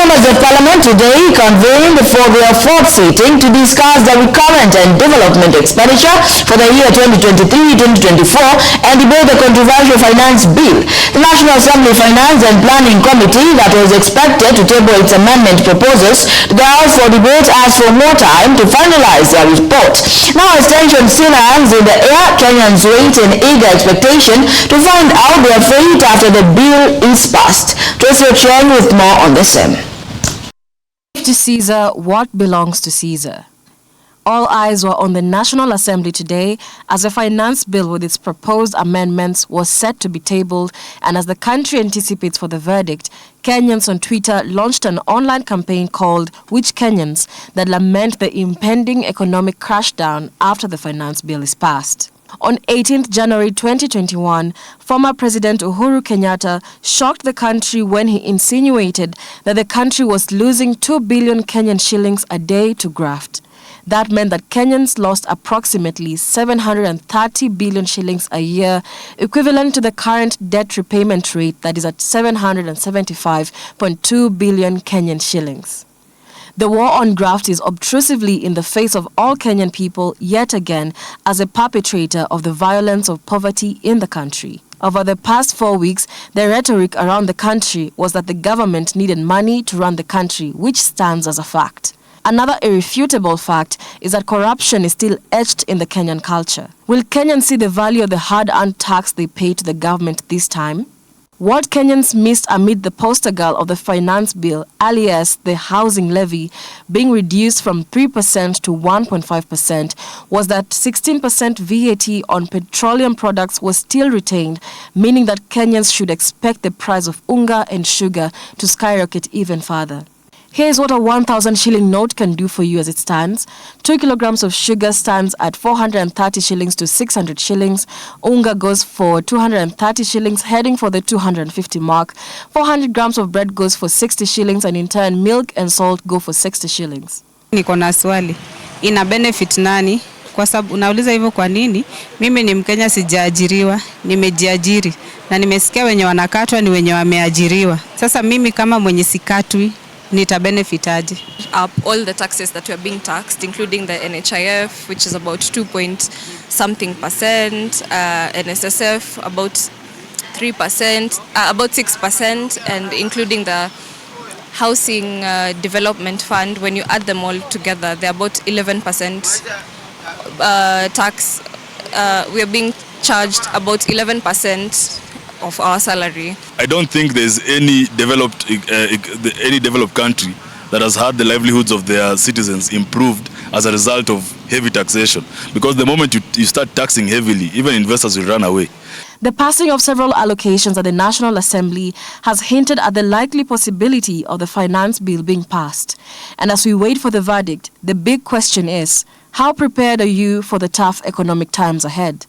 Members of Parliament today convened for their fourth sitting to discuss the recurrent and development expenditure for the year 2023-2024 and debate the controversial finance bill. The National Assembly Finance and Planning Committee that was expected to table its amendment proposals to the House for debate asked for more time to finalize their report. Now, as tension still hangs in the air, Kenyans wait in eager expectation to find out their fate after the bill is passed. Tracy Ochieng with more on the same. To Caesar what belongs to Caesar. All eyes were on the National Assembly today as a finance bill with its proposed amendments was set to be tabled, and as the country anticipates for the verdict, Kenyans on Twitter launched an online campaign called Which Kenyans that lament the impending economic crashdown after the finance bill is passed. On 18th January 2021, former President Uhuru Kenyatta shocked the country when he insinuated that the country was losing 2 billion Kenyan shillings a day to graft. That meant that Kenyans lost approximately 730 billion shillings a year, equivalent to the current debt repayment rate that is at 775.2 billion Kenyan shillings. The war on graft is obtrusively in the face of all Kenyan people yet again as a perpetrator of the violence of poverty in the country. Over the past 4 weeks, the rhetoric around the country was that the government needed money to run the country, which stands as a fact. Another irrefutable fact is that corruption is still etched in the Kenyan culture. Will Kenyans see the value of the hard-earned tax they pay to the government this time? What Kenyans missed amid the poster girl of the finance bill, alias the housing levy, being reduced from 3% to 1.5%, was that 16% VAT on petroleum products was still retained, meaning that Kenyans should expect the price of unga and sugar to skyrocket even further. Here's what a 1,000 shilling note can do for you as it stands. 2 kilograms of sugar stands at 430 shillings to 600 shillings. Unga goes for 230 shillings, heading for the 250 mark. 400 grams of bread goes for 60 shillings, and in turn, milk and salt go for 60 shillings. Niko na swali. Ina benefit nani? Kwa sababu unauliza hivyo kwa nini? Mimi ni Mkenya, sijaajiriwa, nimejiajiri. Na nimesikia wenye wanakatwa ni wenye wameajiriwa. Sasa mimi kama mwenye sikatwi, nita benefit aje? All the taxes that were being taxed, including the NHIF, which is about 2.something%, NSSF about 3%, about 6%, and including the Housing Development Fund, when you add them all together, they're about 11% tax. We are being charged about 11% of our salary. I don't think there's any developed country that has had the livelihoods of their citizens improved as a result of heavy taxation. Because the moment you start taxing heavily, even investors will run away. The passing of several allocations at the National Assembly has hinted at the likely possibility of the finance bill being passed. And as we wait for the verdict, the big question is, how prepared are you for the tough economic times ahead?